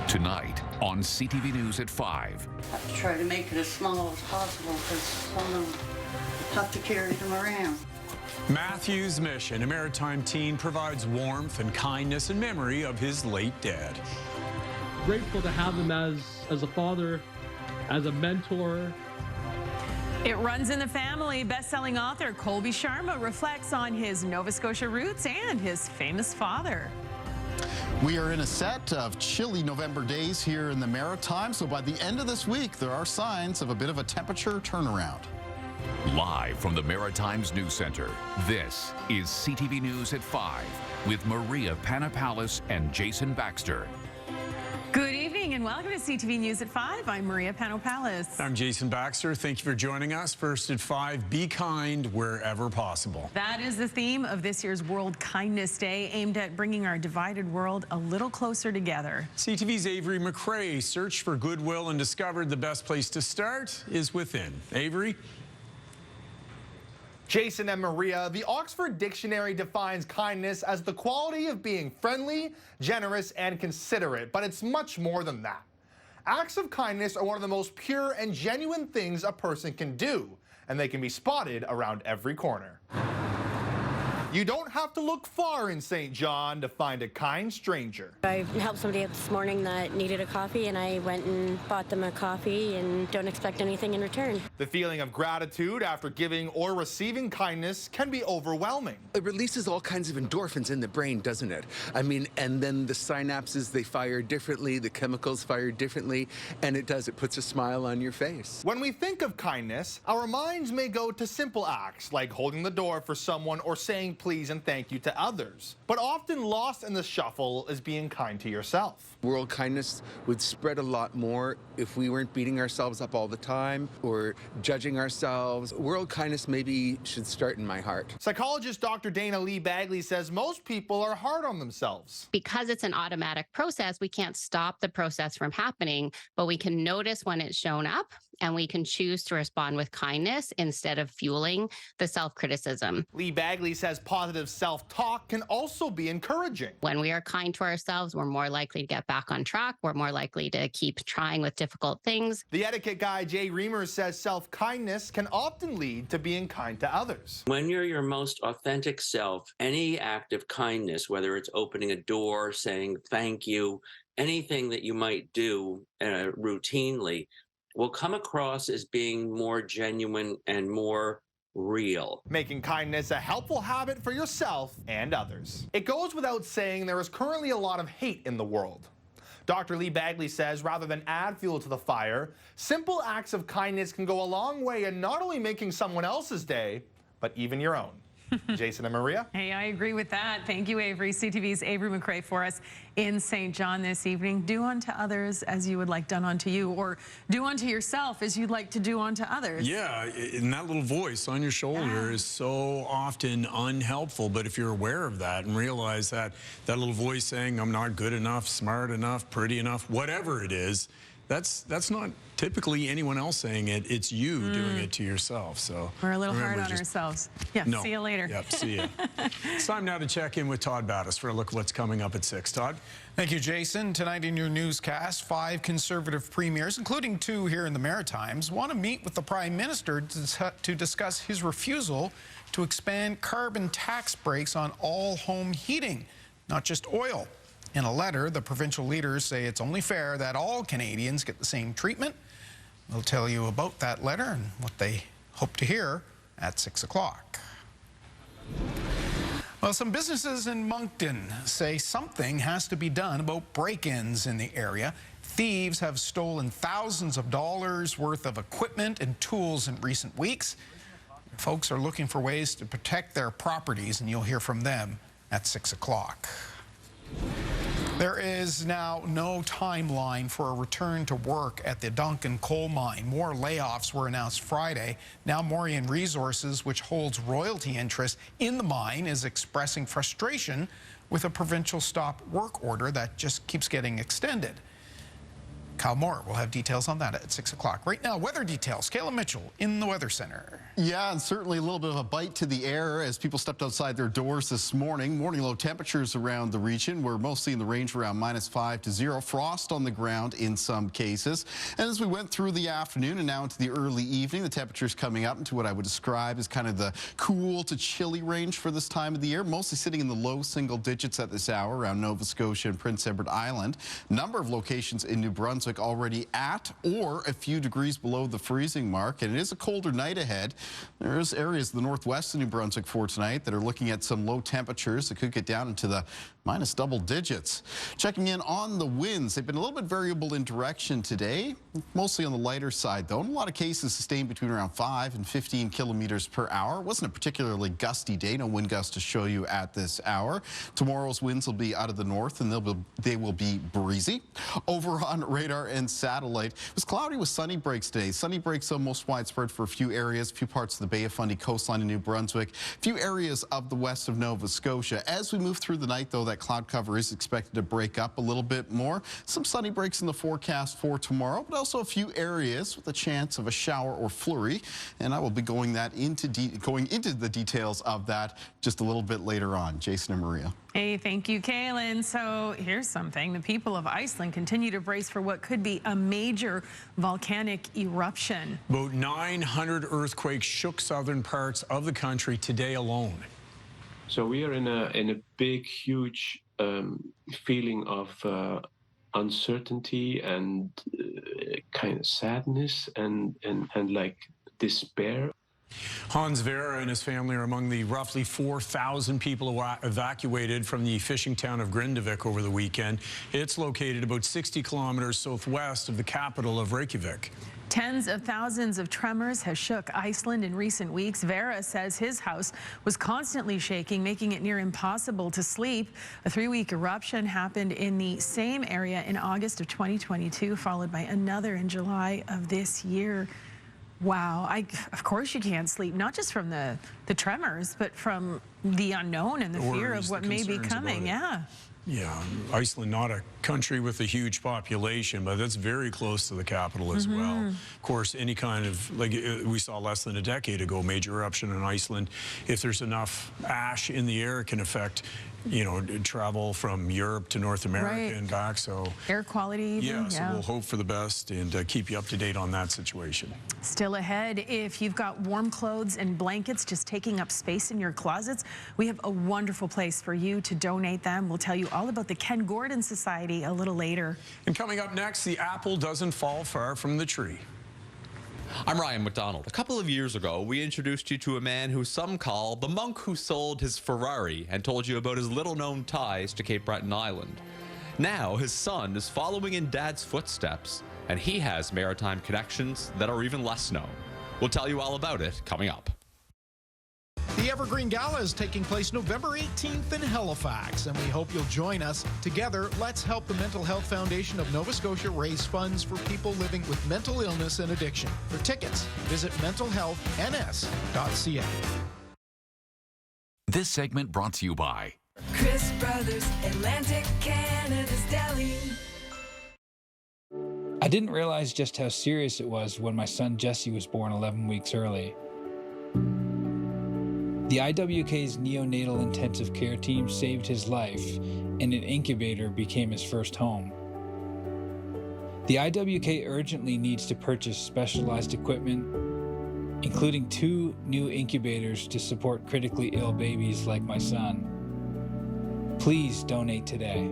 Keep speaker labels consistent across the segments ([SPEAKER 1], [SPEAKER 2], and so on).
[SPEAKER 1] Tonight on CTV News at 5.
[SPEAKER 2] I have to try to make it as small as possible because some of them have to carry them around.
[SPEAKER 3] Matthew's mission, a maritime teen, provides warmth and kindness in memory of his late dad.
[SPEAKER 4] Grateful to have him as a father, as a mentor.
[SPEAKER 5] It runs in the family. Best-selling author Kby Sharma reflects on his Nova Scotia roots and his famous father.
[SPEAKER 6] We are in a set of chilly November days here in the Maritimes, so by the end of this week, there are signs of a bit of a temperature turnaround.
[SPEAKER 1] Live from the Maritimes News Center, this is CTV News at 5 with Maria Panopoulos and Jason Baxter.
[SPEAKER 5] Good evening and welcome to CTV News at 5. I'm Maria Panopoulos.
[SPEAKER 3] I'm Jason Baxter. Thank you for joining us. First at 5, be kind wherever possible.
[SPEAKER 5] That is the theme of this year's World Kindness Day, aimed at bringing our divided world a little closer together.
[SPEAKER 3] CTV's Avery McRae searched for goodwill and discovered the best place to start is within. Avery?
[SPEAKER 7] Jason and Maria, the Oxford Dictionary defines kindness as the quality of being friendly, generous, and considerate, but it's much more than that. Acts of kindness are one of the most pure and genuine things a person can do, and they can be spotted around every corner. You don't have to look far in St. John to find a kind stranger.
[SPEAKER 8] I helped somebody out this morning that needed a coffee, and I went and bought them a coffee and don't expect anything in return.
[SPEAKER 7] The feeling of gratitude after giving or receiving kindness can be overwhelming.
[SPEAKER 9] It releases all kinds of endorphins in the brain, doesn't it? I mean, and then the synapses, they fire differently, the chemicals fire differently, and it puts a smile on your face.
[SPEAKER 7] When we think of kindness, our minds may go to simple acts like holding the door for someone or saying please and thank you to others. But often lost in the shuffle is being kind to yourself.
[SPEAKER 9] World kindness would spread a lot more if we weren't beating ourselves up all the time or judging ourselves. World kindness maybe should start in my heart.
[SPEAKER 7] Psychologist Dr. Dana Lee Bagley says most people are hard on themselves.
[SPEAKER 10] Because it's an automatic process, we can't stop the process from happening, but we can notice when it's shown up and we can choose to respond with kindness instead of fueling the self-criticism.
[SPEAKER 7] Lee Bagley says positive self-talk can also be encouraging.
[SPEAKER 10] When we are kind to ourselves, we're more likely to get back on track. We're more likely to keep trying with difficult things.
[SPEAKER 7] The etiquette guy, Jay Reamer, says self-kindness can often lead to being kind to others.
[SPEAKER 11] When you're your most authentic self, any act of kindness, whether it's opening a door, saying thank you, anything that you might do routinely, will come across as being more genuine and more real.
[SPEAKER 7] Making kindness a helpful habit for yourself and others. It goes without saying there is currently a lot of hate in the world. Dr. Lee Bagley says rather than add fuel to the fire, simple acts of kindness can go a long way in not only making someone else's day, but even your own. Jason and Maria?
[SPEAKER 5] Hey, I agree with that. Thank you, Avery. CTV's Avery McRae for us in St. John this evening. Do unto others as you would like done unto you, or do unto yourself as you'd like to do unto others.
[SPEAKER 3] Yeah, and that little voice on your shoulder is so often unhelpful, but if you're aware of that and realize that that little voice saying, I'm not good enough, smart enough, pretty enough, whatever it is, that's not typically anyone else saying it. It's you doing it to yourself. So
[SPEAKER 5] we're a little hard on ourselves. Yeah, no. See you later.
[SPEAKER 3] Yep, see ya. It's time now to check in with Todd Battis for a look at what's coming up at 6. Todd?
[SPEAKER 12] Thank you, Jason. Tonight in your newscast, 5 Conservative premiers, including 2 here in the Maritimes, want to meet with the Prime Minister to discuss his refusal to expand carbon tax breaks on all home heating, not just oil. In a letter, the provincial leaders say it's only fair that all Canadians get the same treatment. We'll tell you about that letter and what they hope to hear at 6 o'clock. Well, some businesses in Moncton say something has to be done about break-ins in the area. Thieves have stolen thousands of dollars worth of equipment and tools in recent weeks. Folks are looking for ways to protect their properties, and you'll hear from them at 6 o'clock. There is now no timeline for a return to work at the Duncan coal mine. More layoffs were announced Friday. Now Morian Resources, which holds royalty interest in the mine, is expressing frustration with a provincial stop work order that just keeps getting extended. Kyle Moore will have details on that at 6 o'clock. Right now, weather details. Kayla Mitchell in the Weather Center.
[SPEAKER 6] Yeah, and certainly a little bit of a bite to the air as people stepped outside their doors this morning. Morning low temperatures around the region were mostly in the range around -5 to 0. Frost on the ground in some cases. And as we went through the afternoon and now into the early evening, the temperatures coming up into what I would describe as kind of the cool to chilly range for this time of the year, mostly sitting in the low single digits at this hour around Nova Scotia and Prince Edward Island. Number of locations in New Brunswick already at or a few degrees below the freezing mark, and it is a colder night ahead. There's areas of the northwest of New Brunswick for tonight that are looking at some low temperatures that could get down into the minus double digits. Checking in on the winds, they've been a little bit variable in direction today, mostly on the lighter side though. In a lot of cases sustained between around 5 and 15 kilometers per hour. It wasn't a particularly gusty day, no wind gusts to show you at this hour. Tomorrow's winds will be out of the north and they will be breezy. Over on radar and satellite, it was cloudy with sunny breaks today. Sunny breaks are most widespread for a few areas, a few parts of the Bay of Fundy coastline in New Brunswick, a few areas of the west of Nova Scotia. As we move through the night though, that cloud cover is expected to break up a little bit more. Some sunny breaks in the forecast for tomorrow, but also a few areas with a chance of a shower or flurry. And I will be going into the details of that just a little bit later on. Jason and Maria.
[SPEAKER 5] Hey, thank you, Kaylin. So here's something. The people of Iceland continue to brace for what could be a major volcanic eruption.
[SPEAKER 3] About 900 earthquakes shook southern parts of the country today alone.
[SPEAKER 13] So we are in a big, huge feeling of uncertainty and kind of sadness and like despair.
[SPEAKER 3] Hans Vera and his family are among the roughly 4,000 people evacuated from the fishing town of Grindavik over the weekend. It's located about 60 kilometers southwest of the capital of Reykjavik.
[SPEAKER 5] Tens of thousands of tremors has shook Iceland in recent weeks. Vera says his house was constantly shaking, making it near impossible to sleep. A 3-week eruption happened in the same area in August of 2022, followed by another in July of this year. Wow, of course you can't sleep, not just from the tremors, but from the unknown and the fear of what may be coming. Yeah.
[SPEAKER 3] Yeah, Iceland, not a country with a huge population, but that's very close to the capital as well. Of course, any kind of, like we saw less than a decade ago, major eruption in Iceland. If there's enough ash in the air, it can affect, you know, travel from Europe to North America and back. So
[SPEAKER 5] air quality.
[SPEAKER 3] Yeah, so we'll hope for the best and keep you up to date on that situation.
[SPEAKER 5] Still ahead, if you've got warm clothes and blankets just taking up space in your closets, we have a wonderful place for you to donate them. We'll tell you all about the Ken Gordon Society a little later.
[SPEAKER 3] And coming up next, the apple doesn't fall far from the tree.
[SPEAKER 14] I'm Ryan McDonald. A couple of years ago, we introduced you to a man who some call the monk who sold his Ferrari and told you about his little-known ties to Cape Breton Island. Now, his son is following in Dad's footsteps, and he has maritime connections that are even less known. We'll tell you all about it coming up.
[SPEAKER 12] The Evergreen Gala is taking place November 18th in Halifax, and we hope you'll join us. Together, let's help the Mental Health Foundation of Nova Scotia raise funds for people living with mental illness and addiction. For tickets, visit mentalhealthns.ca.
[SPEAKER 1] This segment brought to you by
[SPEAKER 15] Chris Brothers, Atlantic, Canada's Deli.
[SPEAKER 16] I didn't realize just how serious it was when my son Jesse was born 11 weeks early. The IWK's neonatal intensive care team saved his life, and an incubator became his first home. The IWK urgently needs to purchase specialized equipment, including 2 new incubators to support critically ill babies like my son. Please donate today.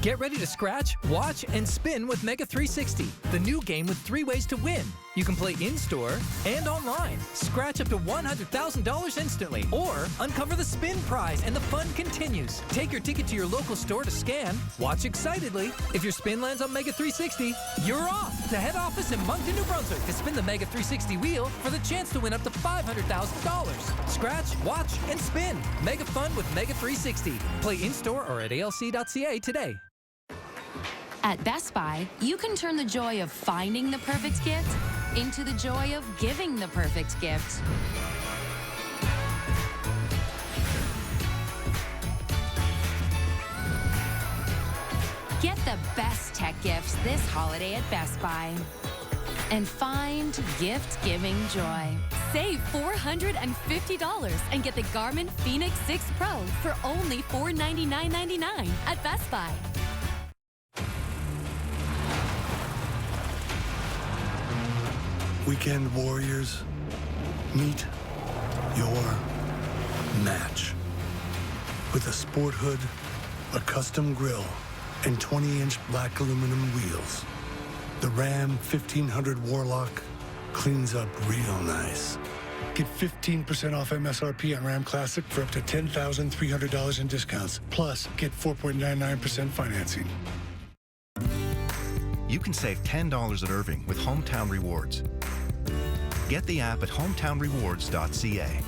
[SPEAKER 17] Get ready to scratch, watch, and spin with Mega 360, the new game with 3 ways to win. You can play in-store and online. Scratch up to $100,000 instantly, or uncover the spin prize and the fun continues. Take your ticket to your local store to scan, watch excitedly. If your spin lands on Mega 360, you're off to head office in Moncton, New Brunswick to spin the Mega 360 wheel for the chance to win up to $500,000. Scratch, watch, and spin. Mega fun with Mega 360. Play in-store or at alc.ca today.
[SPEAKER 18] At Best Buy, you can turn the joy of finding the perfect gift into the joy of giving the perfect gift. this holiday at Best Buy. And find gift-giving joy.
[SPEAKER 19] Save $450 and get the Garmin Fenix 6 Pro for only $499.99 at Best Buy.
[SPEAKER 20] Weekend warriors, meet your match. With a sport hood, a custom grille, and 20-inch black aluminum wheels, the Ram 1500 Warlock cleans up real nice. Get 15% off MSRP on Ram Classic for up to $10,300 in discounts. Plus, get 4.99% financing.
[SPEAKER 21] You can save $10 at Irving with Hometown Rewards. Get the app at hometownrewards.ca.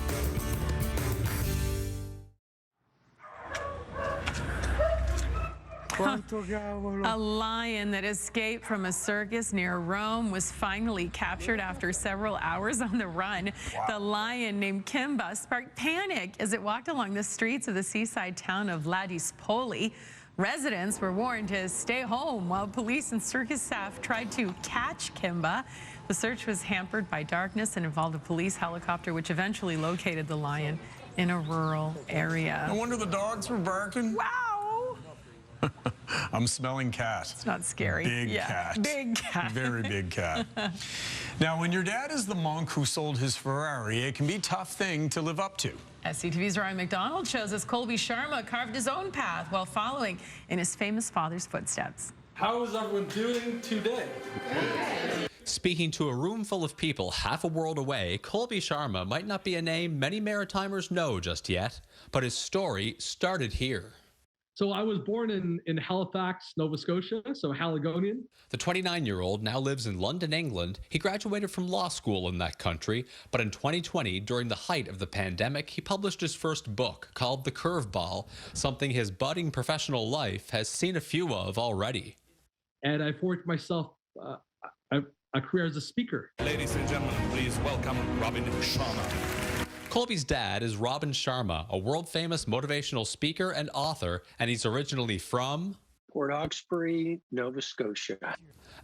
[SPEAKER 5] A lion that escaped from a circus near Rome was finally captured after several hours on the run. Wow. The lion named Kby sparked panic as it walked along the streets of the seaside town of Ladispoli. Residents were warned to stay home while police and circus staff tried to catch Kby. The search was hampered by darkness and involved a police helicopter, which eventually located the lion in a rural area.
[SPEAKER 3] No wonder the dogs were barking.
[SPEAKER 5] Wow.
[SPEAKER 3] I'm smelling cat.
[SPEAKER 5] It's not scary.
[SPEAKER 3] Big cat.
[SPEAKER 5] Big cat.
[SPEAKER 3] Very big cat. Now, when your dad is the monk who sold his Ferrari, it can be a tough thing to live up to.
[SPEAKER 5] As CTV's Ryan McDonald shows us, Kby Sharma carved his own path while following in his famous father's footsteps.
[SPEAKER 4] How is everyone doing today?
[SPEAKER 14] Speaking to a room full of people half a world away, Kby Sharma might not be a name many Maritimers know just yet, but his story started here.
[SPEAKER 4] So I was born in Halifax, Nova Scotia, so Haligonian.
[SPEAKER 14] The 29-year-old now lives in London, England. He graduated from law school in that country, but in 2020, during the height of the pandemic, he published his first book called The Curveball, something his budding professional life has seen a few of already.
[SPEAKER 4] And I've worked myself a career as a speaker.
[SPEAKER 22] Ladies and gentlemen, please welcome Robin Sharma.
[SPEAKER 14] Kby's dad is Robin Sharma, a world-famous motivational speaker and author, and he's originally from
[SPEAKER 23] Port Hawkesbury, Nova Scotia.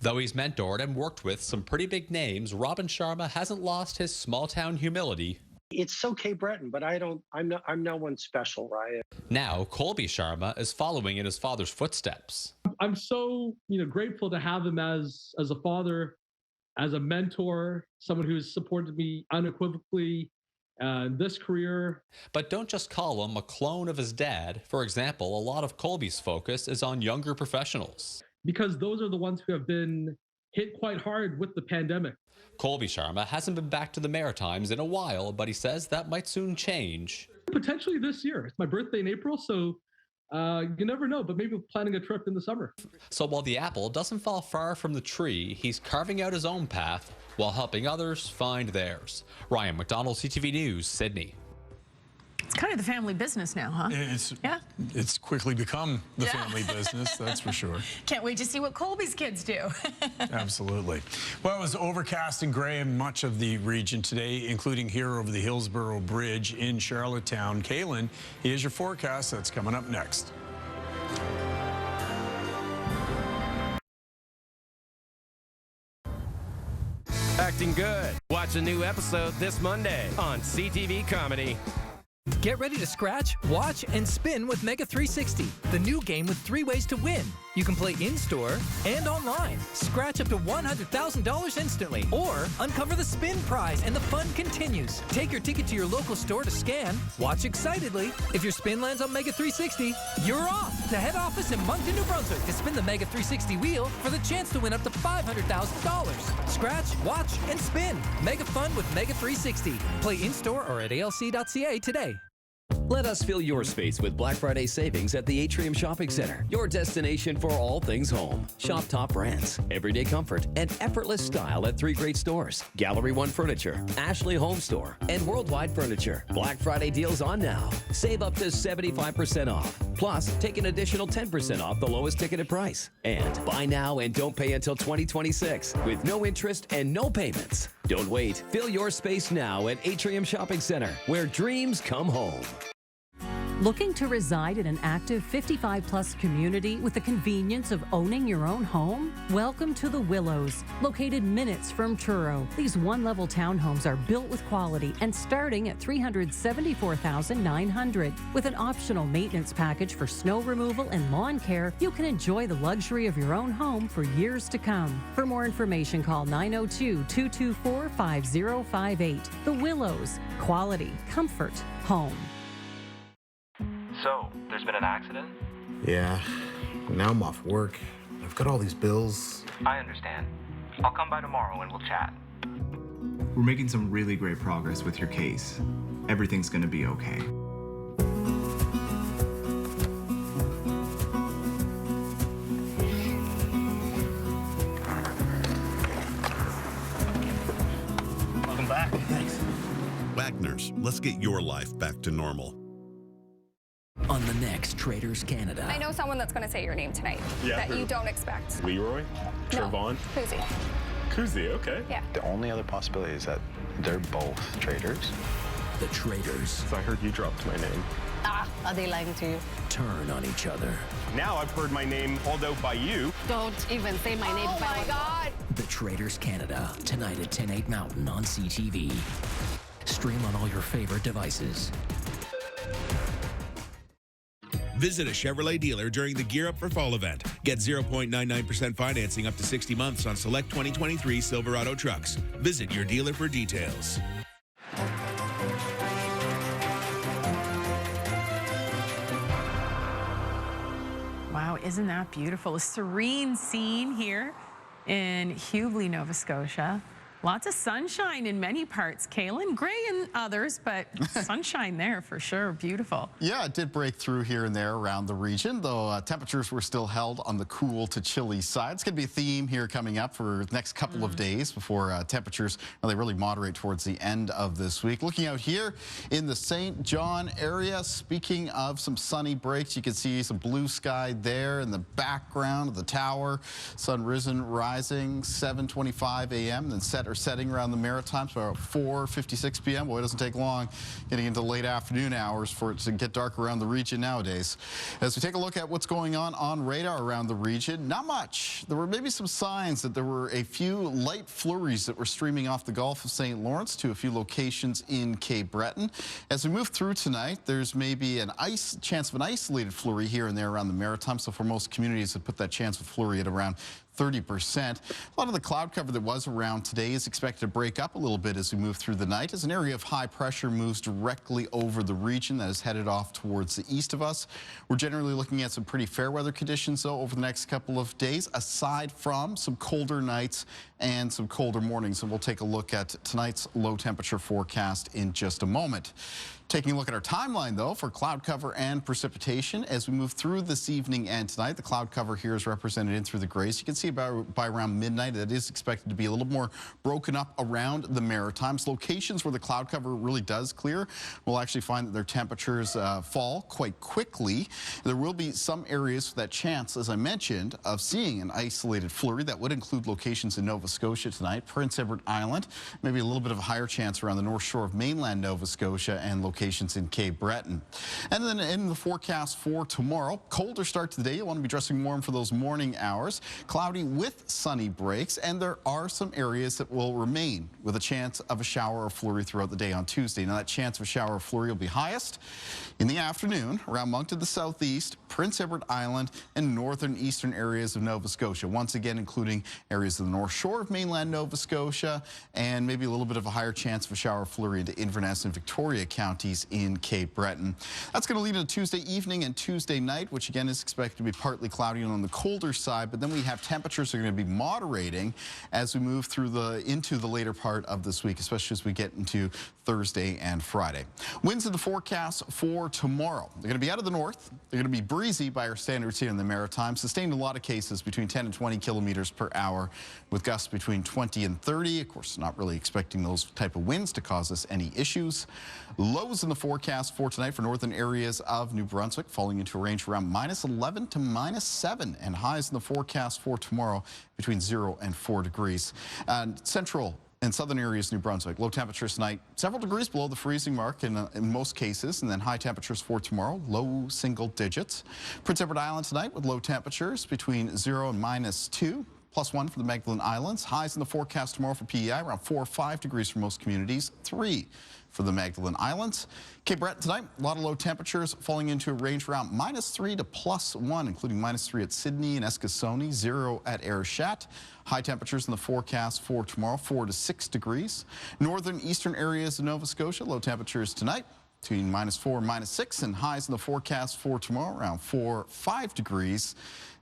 [SPEAKER 14] Though he's mentored and worked with some pretty big names, Robin Sharma hasn't lost his small-town humility.
[SPEAKER 23] It's okay, Breton, but I'm no one special, Ryan.
[SPEAKER 14] Now, Kby Sharma is following in his father's footsteps.
[SPEAKER 4] I'm so grateful to have him as a father, as a mentor, someone who's supported me unequivocally. This career.
[SPEAKER 14] But don't just call him a clone of his dad. For example, a lot of Kby's focus is on younger professionals.
[SPEAKER 4] Because those are the ones who have been hit quite hard with the pandemic.
[SPEAKER 14] Kby Sharma hasn't been back to the Maritimes in a while, but he says that might soon change.
[SPEAKER 4] Potentially this year. It's my birthday in April, so you never know, but maybe we're planning a trip in the summer.
[SPEAKER 14] So while the apple doesn't fall far from the tree, he's carving out his own path while helping others find theirs. Ryan McDonald, CTV News, Sydney.
[SPEAKER 5] It's kind of the family business now, huh?
[SPEAKER 3] It's quickly become the family business, that's for sure.
[SPEAKER 5] Can't wait to see what Kby's kids do.
[SPEAKER 3] Absolutely. Well, it was overcast and gray in much of the region today, including here over the Hillsborough Bridge in Charlottetown. Kaylin, here's your forecast. That's coming up next.
[SPEAKER 24] Acting good. Watch a new episode this Monday on CTV Comedy.
[SPEAKER 17] Get ready to scratch, watch, and spin with Mega 360, the new game with 3 ways to win. You can play in-store and online. Scratch up to $100,000 instantly, or uncover the spin prize, and the fun continues. Take your ticket to your local store to scan, watch excitedly. If your spin lands on Mega 360, you're off to head office in Moncton, New Brunswick to spin the Mega 360 wheel for the chance to win up to $500,000. Scratch, watch, and spin. Mega fun with Mega 360. Play in-store or at alc.ca today.
[SPEAKER 25] Let us fill your space with Black Friday savings at the Atrium Shopping Center, your destination for all things home. Shop top brands, everyday comfort, and effortless style at 3 great stores: Gallery One Furniture, Ashley Home Store, and Worldwide Furniture. Black Friday deals on now. Save up to 75% off. Plus, take an additional 10% off the lowest ticketed price. And buy now and don't pay until 2026 with no interest and no payments. Don't wait. Fill your space now at Atrium Shopping Center, where dreams come home.
[SPEAKER 2] Looking to reside in an active 55-plus community with the convenience of owning your own home? Welcome to the Willows. Located minutes from Truro, these one-level townhomes are built with quality and starting at $374,900. With an optional maintenance package for snow removal and lawn care, you can enjoy the luxury of your own home for years to come. For more information, call 902-224-5058. The Willows. Quality, comfort, home.
[SPEAKER 8] So, there's been an accident?
[SPEAKER 9] Yeah. Now I'm off work. I've got all these bills.
[SPEAKER 8] I understand. I'll come by tomorrow and we'll chat.
[SPEAKER 10] We're making some really great progress with your case. Everything's gonna be okay. Welcome back.
[SPEAKER 9] Thanks.
[SPEAKER 11] Wagner's, let's get your life back to normal.
[SPEAKER 26] On the next Traders Canada.
[SPEAKER 27] I know someone that's going to say your name tonight that you don't expect.
[SPEAKER 28] Leroy? Trevon?
[SPEAKER 27] Kuzi.
[SPEAKER 28] Kuzi, okay.
[SPEAKER 27] Yeah.
[SPEAKER 28] The only other possibility is that they're both traders.
[SPEAKER 26] The Traders.
[SPEAKER 28] So I heard you dropped my name.
[SPEAKER 27] Are they lying to you?
[SPEAKER 26] Turn on each other.
[SPEAKER 28] Now I've heard my name called out by you.
[SPEAKER 27] Don't even say my name. Oh my God.
[SPEAKER 26] The Traders Canada. Tonight at 10/8 Mountain on CTV. Stream on all your favorite devices.
[SPEAKER 29] Visit a Chevrolet dealer during the Gear Up for Fall event. Get 0.99% financing up to 60 months on select 2023 Silverado trucks. Visit your dealer for details.
[SPEAKER 5] Wow, isn't that beautiful? A serene scene here in Kby, Nova Scotia. Lots of sunshine in many parts, Kaylin. Gray in others, but sunshine there for sure. Beautiful.
[SPEAKER 6] Yeah, it did break through here and there around the region, though temperatures were still held on the cool to chilly side. It's going to be a theme here coming up for the next couple of days before temperatures they really moderate towards the end of this week. Looking out here in the St. John area, speaking of some sunny breaks, you can see some blue sky there in the background of the tower. Sun risen, rising, 7:25 a.m., then set or setting around the Maritimes about 4:56 p.m. Boy, it doesn't take long getting into late afternoon hours for it to get dark around the region nowadays. As we take a look at what's going on radar around the region, not much. There were maybe some signs that there were a few light flurries that were streaming off the Gulf of St. Lawrence to a few locations in Cape Breton. As we move through tonight, there's maybe an chance of an isolated flurry here and there around the Maritimes. So for most communities, that put that chance of flurry at around 30%. A lot of the cloud cover that was around today is expected to break up a little bit as we move through the night, as an area of high pressure moves directly over the region that is headed off towards the east of us. We're generally looking at some pretty fair weather conditions, though, over the next couple of days, aside from some colder nights and some colder mornings. And we'll take a look at tonight's low temperature forecast in just a moment. Taking a look at our timeline, though, for cloud cover and precipitation as we move through this evening and tonight. The cloud cover here is represented in through the grays. You can see by around midnight that is expected to be a little more broken up around the Maritimes. Locations where the cloud cover really does clear, we'll actually find that their temperatures fall quite quickly. There will be some areas with that chance, as I mentioned, of seeing an isolated flurry. That would include locations in Nova Scotia tonight, Prince Edward Island, maybe a little bit of a higher chance around the north shore of mainland Nova Scotia and locations in Cape Breton. And then in the forecast for tomorrow, colder start to the day. You'll want to be dressing warm for those morning hours. Cloudy with sunny breaks, and there are some areas that will remain with a chance of a shower or flurry throughout the day on Tuesday. Now, that chance of a shower or flurry will be highest in the afternoon around Moncton to the southeast, Prince Edward Island, and northern eastern areas of Nova Scotia. Once again, including areas of the north shore of mainland Nova Scotia, and maybe a little bit of a higher chance of a shower or flurry into Inverness and Victoria counties in Cape Breton. That's going to lead into Tuesday evening and Tuesday night, which again is expected to be partly cloudy and on the colder side, but then we have temperatures that are going to be moderating as we move through into the later part of this week, especially as we get into Thursday and Friday. Winds in the forecast for tomorrow. They're going to be out of the north. They're going to be breezy by our standards here in the Maritimes, sustained in a lot of cases between 10 and 20 kilometers per hour, with gusts between 20 and 30. Of course, not really expecting those type of winds to cause us any issues. Lows in the forecast for tonight for northern areas of New Brunswick, falling into a range around -11 to -7, and highs in the forecast for tomorrow between 0 and 4 degrees. And central In southern areas, New Brunswick, low temperatures tonight, several degrees below the freezing mark in most cases, and then high temperatures for tomorrow, low single digits. Prince Edward Island tonight with low temperatures between 0 and -2. +1 for the Magdalen Islands. Highs in the forecast tomorrow for PEI, around 4 or 5 degrees for most communities, 3 for the Magdalen Islands. Cape Breton tonight, a lot of low temperatures falling into a range around -3 to +1, including -3 at Sydney and Eskasoni, 0 at Arishat. High temperatures in the forecast for tomorrow, 4 to 6 degrees. Northern eastern areas of Nova Scotia, low temperatures tonight between -4 and -6, and highs in the forecast for tomorrow around 4 or 5 degrees.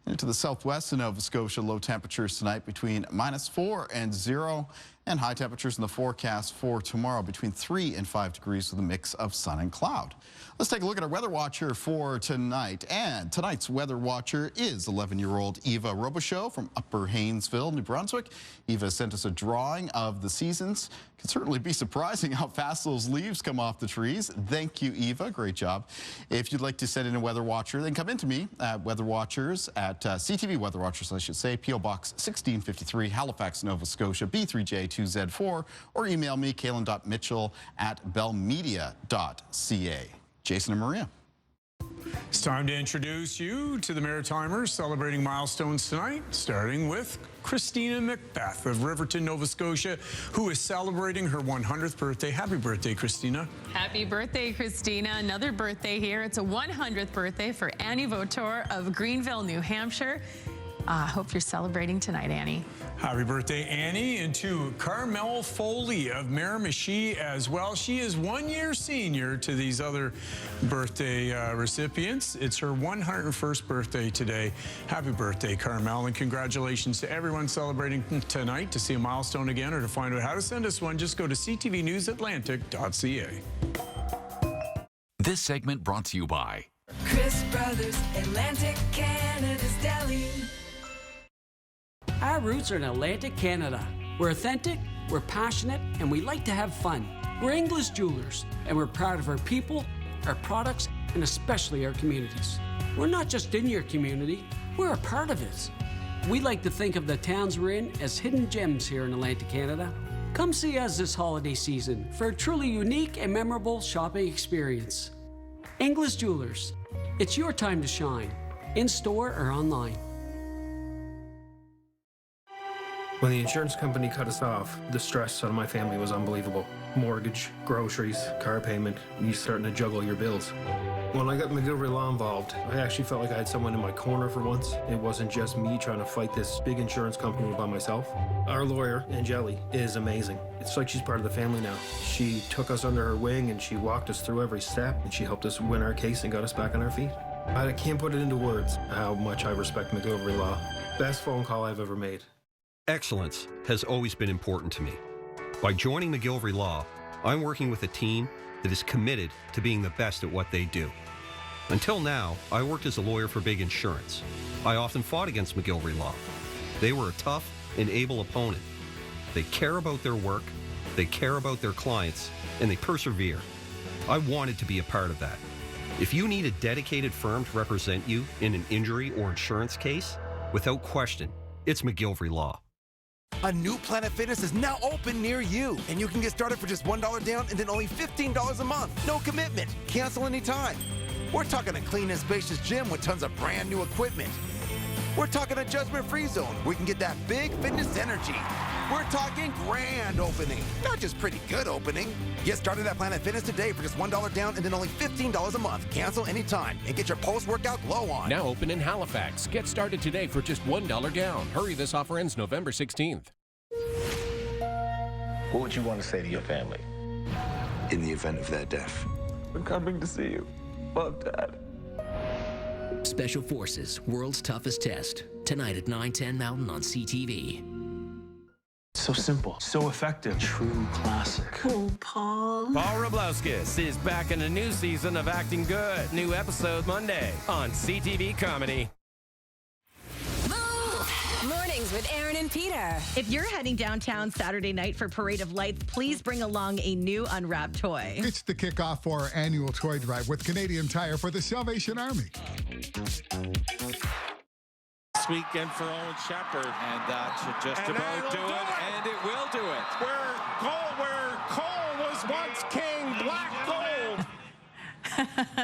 [SPEAKER 6] Into the southwest of Nova Scotia, low temperatures tonight between -4 and 0, and high temperatures in the forecast for tomorrow between 3 and 5 degrees with a mix of sun and cloud. Let's take a look at our weather watcher for tonight. And tonight's weather watcher is 11-year-old Eva Robichaud from Upper Haynesville, New Brunswick. Eva sent us a drawing of the seasons. It can certainly be surprising how fast those leaves come off the trees. Thank you, Eva. Great job. If you'd like to send in a weather watcher, then come in to me at CTV Weather Watchers, I should say, P.O. Box 1653, Halifax, Nova Scotia, B3J2Z4, or email me, kalen.mitchell@bellmedia.ca. Jason and Maria.
[SPEAKER 3] It's time to introduce you to the Maritimers celebrating milestones tonight, starting with Christina Macbeth of Riverton, Nova Scotia, who is celebrating her 100th birthday. Happy birthday, Christina.
[SPEAKER 5] Happy birthday, Christina. Another birthday here. It's a 100th birthday for Annie Votor of Greenville, New Hampshire. Hope you're celebrating tonight, Annie.
[SPEAKER 3] Happy birthday, Annie, and to Carmel Foley of Miramichi as well. She is 1 year senior to these other birthday recipients. It's her 101st birthday today. Happy birthday, Carmel, and congratulations to everyone celebrating tonight. To see a milestone again or to find out how to send us one, just go to ctvnewsatlantic.ca.
[SPEAKER 1] This segment brought to you by
[SPEAKER 7] Chris Brothers, Atlantic, Canada's Deli.
[SPEAKER 12] Our roots are in Atlantic Canada. We're authentic, we're passionate, and we like to have fun. We're English jewelers, and we're proud of our people, our products, and especially our communities. We're not just in your community, we're a part of it. We like to think of the towns we're in as hidden gems here in Atlantic Canada. Come see us this holiday season for a truly unique and memorable shopping experience. English Jewelers, it's your time to shine, in store or online.
[SPEAKER 13] When the insurance company cut us off, the stress on my family was unbelievable. Mortgage, groceries, car payment, you starting to juggle your bills. When I got McGilvery Law involved, I actually felt like I had someone in my corner for once. It wasn't just me trying to fight this big insurance company by myself. Our lawyer, Angeli, is amazing. It's like she's part of the family now. She took us under her wing and she walked us through every step and she helped us win our case and got us back on our feet. I can't put it into words how much I respect McGilvery Law. Best phone call I've ever made.
[SPEAKER 15] Excellence has always been important to me. By joining McGilvery Law, I'm working with a team that is committed to being the best at what they do. Until now, I worked as a lawyer for big insurance. I often fought against McGilvery Law. They were a tough and able opponent. They care about their work, they care about their clients, and they persevere. I wanted to be a part of that. If you need a dedicated firm to represent you in an injury or insurance case, without question, it's McGilvery Law.
[SPEAKER 16] A new Planet Fitness is now open near you, and you can get started for just $1 down and then only $15 a month. No commitment. Cancel anytime. We're talking a clean and spacious gym with tons of brand new equipment. We're talking a judgment-free zone where you can get that big fitness energy. We're talking grand opening, not just pretty good opening. Get started at Planet Fitness today for just $1 down and then only $15 a month. Cancel anytime and get your post-workout glow on.
[SPEAKER 18] Now open in Halifax. Get started today for just $1 down. Hurry, this offer ends November 16th.
[SPEAKER 19] What would you want to say to your family in the event of their death?
[SPEAKER 20] I'm coming to see you. Love, Dad.
[SPEAKER 26] Special Forces, World's Toughest Test. Tonight at 9:10 Mountain on CTV.
[SPEAKER 20] So simple, so effective, true classic.
[SPEAKER 7] Oh, Paul.
[SPEAKER 24] Paul Roblowskis is back in a new season of Acting Good. New episode Monday on CTV Comedy.
[SPEAKER 30] Mornings with Aaron and Peter.
[SPEAKER 31] If you're heading downtown Saturday night for Parade of Lights, please bring along a new unwrapped toy.
[SPEAKER 32] It's the kickoff for our annual toy drive with Canadian Tire for the Salvation Army.
[SPEAKER 2] this weekend for Owen Shepherd.
[SPEAKER 4] And that should just about do it, and it will do it.
[SPEAKER 2] Where Cole was once king, black gold.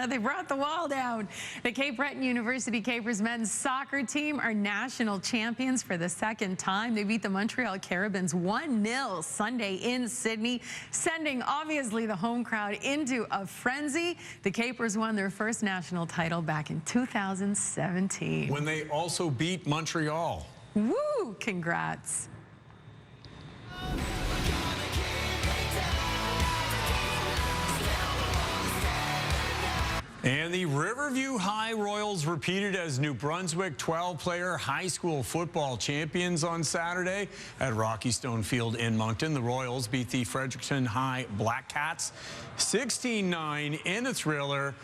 [SPEAKER 5] They brought the wall down. The Cape Breton University Capers men's soccer team are national champions for the second time. They beat the Montreal Carabins 1-0 Sunday in Sydney, sending obviously the home crowd into a frenzy. The Capers won their first national title back in 2017.
[SPEAKER 3] When they also beat Montreal.
[SPEAKER 5] Woo! Congrats.
[SPEAKER 3] And the Riverview High Royals repeated as New Brunswick 12-player high school football champions on Saturday at Rocky Stone Field in Moncton. The Royals beat the Fredericton High Black Cats 16-9 in a thriller.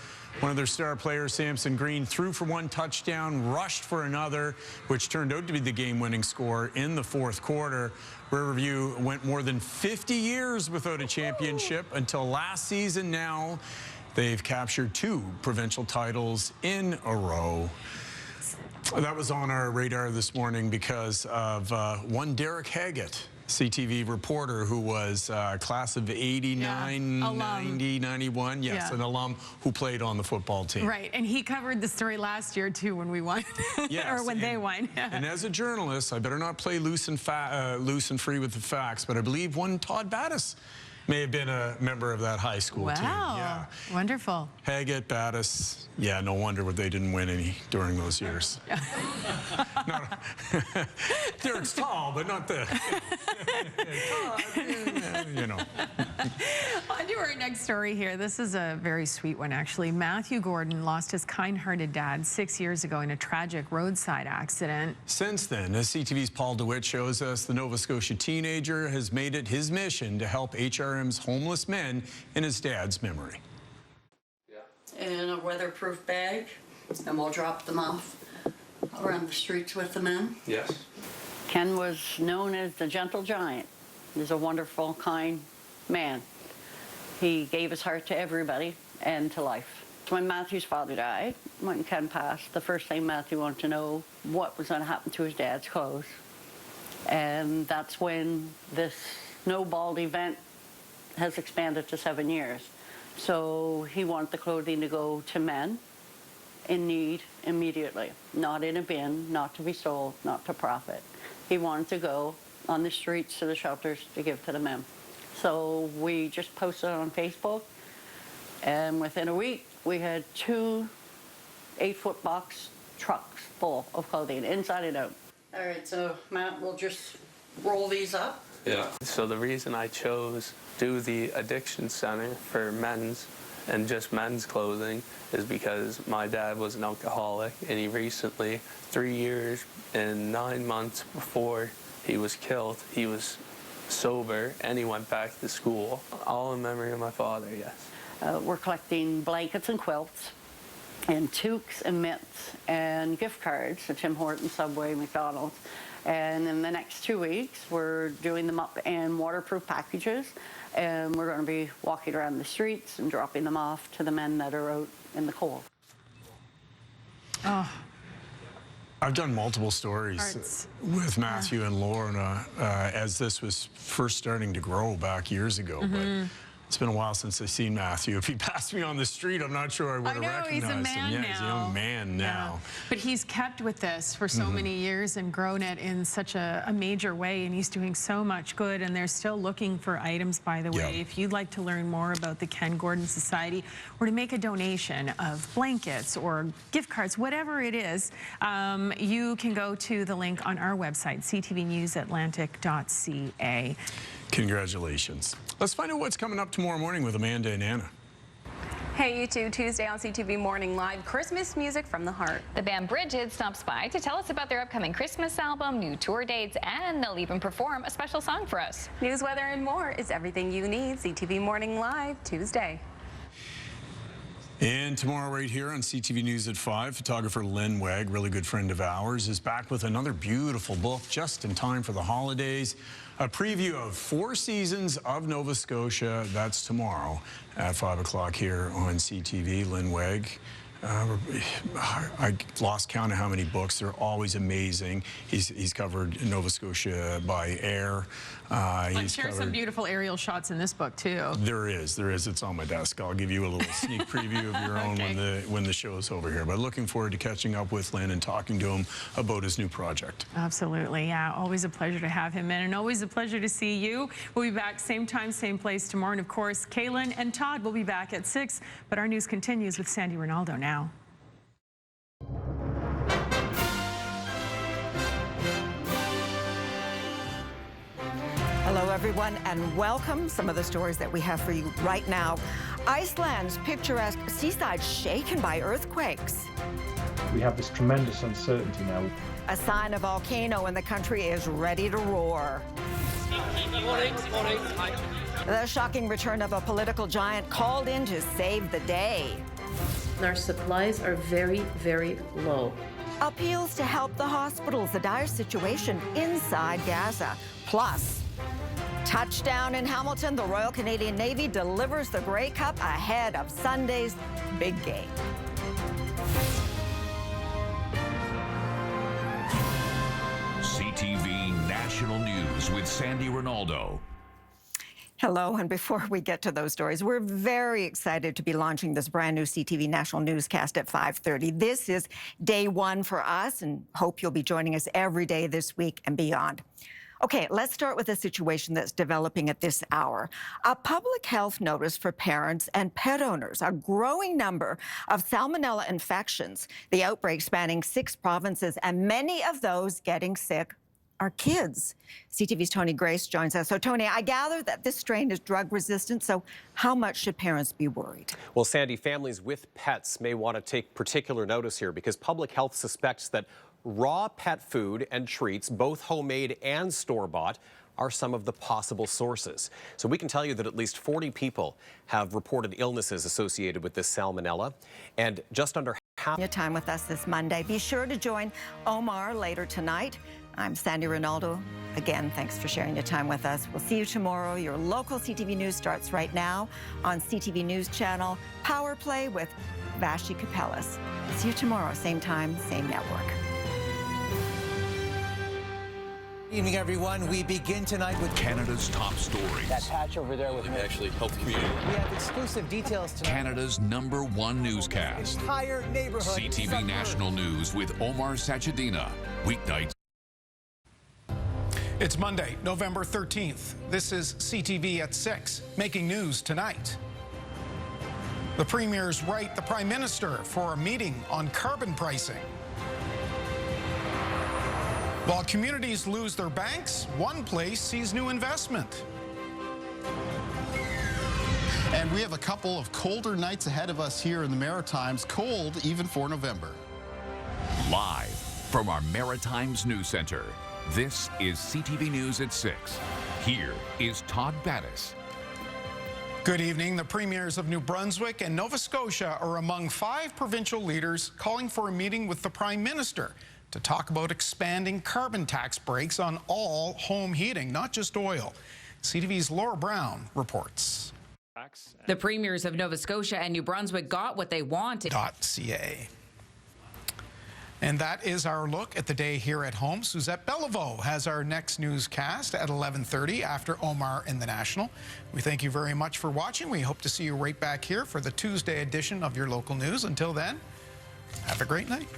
[SPEAKER 3] One of their star players, Samson Green, threw for one touchdown, rushed for another, which turned out to be the game-winning score in the fourth quarter. Riverview went more than 50 years without a championship until last season. Now they've captured 2 provincial titles in a row. That was on our radar this morning because of one Derek Haggett, CTV reporter who was class of 89, 90, 91. Yes, an alum who played on the football team.
[SPEAKER 5] Right, and he covered the story last year, too, when we won, or when they won.
[SPEAKER 3] And as a journalist, I better not play loose and free with the facts, but I believe one Todd Battis may have been a member of that high school team.
[SPEAKER 5] Wow,
[SPEAKER 3] yeah.
[SPEAKER 5] Wonderful.
[SPEAKER 3] Haggett, Battis, yeah, no wonder they didn't win any during those years. Derek's tall, but not the, you know.
[SPEAKER 5] On to our next story here. This is a very sweet one, actually. Matthew Gordon lost his kind-hearted dad 6 years ago in a tragic roadside accident.
[SPEAKER 3] Since then, as CTV's Paul DeWitt shows us, the Nova Scotia teenager has made it his mission to help HRM's homeless men in his dad's memory.
[SPEAKER 8] In a weatherproof bag, and we'll drop them off around the streets with the men.
[SPEAKER 2] Yes.
[SPEAKER 8] Ken was known as the gentle giant. He's a wonderful, kind man. He gave his heart to everybody and to life. When Matthew's father died, when Ken passed, the first thing Matthew wanted to know what was going to happen to his dad's clothes. And that's when this snowballed event has expanded to 7 years. So he wanted the clothing to go to men in need immediately, not in a bin, not to be sold, not to profit. He wanted to go on the streets to the shelters to give to the men. So we just posted on Facebook, and within a week, we had 2 8-foot box trucks full of clothing, inside and out. All right, so Matt, we'll just roll these up.
[SPEAKER 9] Yeah. So the reason I chose do the addiction center for men's and just men's clothing is because my dad was an alcoholic, and he recently, 3 years and 9 months before he was killed, he was sober and he went back to school. All in memory of my father, yes.
[SPEAKER 8] We're collecting blankets and quilts and toques and mitts and gift cards to Tim Hortons, Subway, McDonald's. And in the next 2 weeks, we're doing them up in waterproof packages, and we're going to be walking around the streets and dropping them off to the men that are out in the cold.
[SPEAKER 5] Oh.
[SPEAKER 3] I've done multiple stories with Matthew and Lorna as this was first starting to grow back years ago. But it's been a while since I've seen Matthew. If he passed me on the street, I'm not sure I would have recognized
[SPEAKER 5] he's a man
[SPEAKER 3] him.
[SPEAKER 5] now.
[SPEAKER 3] Yeah, he's a young man now.
[SPEAKER 5] But he's kept with this for so many years and grown it in such a major way, and he's doing so much good, and they're still looking for items, by the way. If you'd like to learn more about the Ken Gordon Society or to make a donation of blankets or gift cards, whatever it is, you can go to the link on our website, ctvnewsatlantic.ca.
[SPEAKER 3] Congratulations. Let's find out what's coming up tomorrow morning with Amanda and Anna.
[SPEAKER 27] Hey, YouTube, Tuesday on CTV Morning Live, Christmas music from the heart.
[SPEAKER 10] The band Bridget stops by to tell us about their upcoming Christmas album, new tour dates, and they'll even perform a special song for us.
[SPEAKER 27] News, weather, and more is everything you need. CTV Morning Live, Tuesday.
[SPEAKER 3] And tomorrow right here on CTV News at 5, photographer Lynn Wegg, really good friend of ours, is back with another beautiful book just in time for the holidays. A preview of 4 seasons of Nova Scotia. That's tomorrow at 5 o'clock here on CTV. Lynn Wegg, I lost count of how many books. They're always amazing. He's covered Nova Scotia by air.
[SPEAKER 5] He's shared some beautiful aerial shots in this book too.
[SPEAKER 3] There is. It's on my desk. I'll give you a little sneak preview of your own when the show's over here. But looking forward to catching up with Lynn and talking to him about his new project.
[SPEAKER 5] Absolutely, yeah. Always a pleasure to have him in, and always a pleasure to see you. We'll be back same time, same place tomorrow. And of course, Kaylin and Todd will be back at 6. But our news continues with Sandy Ronaldo now.
[SPEAKER 1] Hello, everyone, and welcome. Some of the stories that we have for you right now. Iceland's picturesque seaside shaken by earthquakes.
[SPEAKER 20] We have this tremendous uncertainty now.
[SPEAKER 1] A sign a volcano in the country is ready to roar.
[SPEAKER 6] Good morning.
[SPEAKER 1] The shocking return of a political giant called in to save the day.
[SPEAKER 11] Our supplies are very, very low.
[SPEAKER 1] Appeals to help the hospitals, the dire situation inside Gaza. Plus, touchdown in Hamilton, the Royal Canadian Navy delivers the Grey Cup ahead of Sunday's big game.
[SPEAKER 12] CTV National News with Sandy Ronaldo.
[SPEAKER 1] Hello, and before we get to those stories, we're very excited to be launching this brand new CTV National Newscast at 5:30. This is day one for us, and hope you'll be joining us every day this week and beyond. Okay, let's start with a situation that's developing at this hour. A public health notice for parents and pet owners. A growing number of salmonella infections. The outbreak spanning 6 provinces, and many of those getting sick are kids. CTV's Tony Grace joins us. So, Tony, I gather that this strain is drug resistant, so how much should parents be worried?
[SPEAKER 14] Well, Sandy, families with pets may want to take particular notice here because public health suspects that raw pet food and treats, both homemade and store-bought, are some of the possible sources. So we can tell you that at least 40 people have reported illnesses associated with this salmonella, and just under half...
[SPEAKER 1] Your time with us this Monday. Be sure to join Omar later tonight. I'm Sandy Ronaldo. Again, thanks for sharing your time with us. We'll see you tomorrow. Your local CTV News starts right now on CTV News Channel, Power Play with Vashi Kapelis. See you tomorrow, same time, same network.
[SPEAKER 16] Good evening, everyone. We begin tonight with
[SPEAKER 12] Canada's top stories.
[SPEAKER 17] That patch over there with me actually helped the community. We have exclusive details tonight.
[SPEAKER 12] Canada's #1 newscast.
[SPEAKER 17] Entire neighborhood.
[SPEAKER 12] CTV National News with Omar Sachedina. Weeknights.
[SPEAKER 21] It's Monday, November 13th. This is CTV at 6, making news tonight. The Premier's right the Prime Minister for a meeting on carbon pricing. While communities lose their banks, one place sees new investment.
[SPEAKER 22] And we have a couple of colder nights ahead of us here in the Maritimes, cold even for November.
[SPEAKER 12] Live from our Maritimes News Center, this is CTV News at 6. Here is Todd Battis.
[SPEAKER 21] Good evening. The premiers of New Brunswick and Nova Scotia are among 5 provincial leaders calling for a meeting with the Prime Minister to talk about expanding carbon tax breaks on all home heating, not just oil. CTV's Laura Brown reports.
[SPEAKER 23] The premiers of Nova Scotia and New Brunswick got what they wanted.
[SPEAKER 21] .ca. And that is our look at the day here at home. Suzette Beliveau has our next newscast at 11:30 after Omar in the National. We thank you very much for watching. We hope to see you right back here for the Tuesday edition of your local news. Until then, have a great night.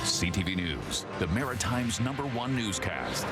[SPEAKER 12] CTV News, the Maritimes #1 newscast.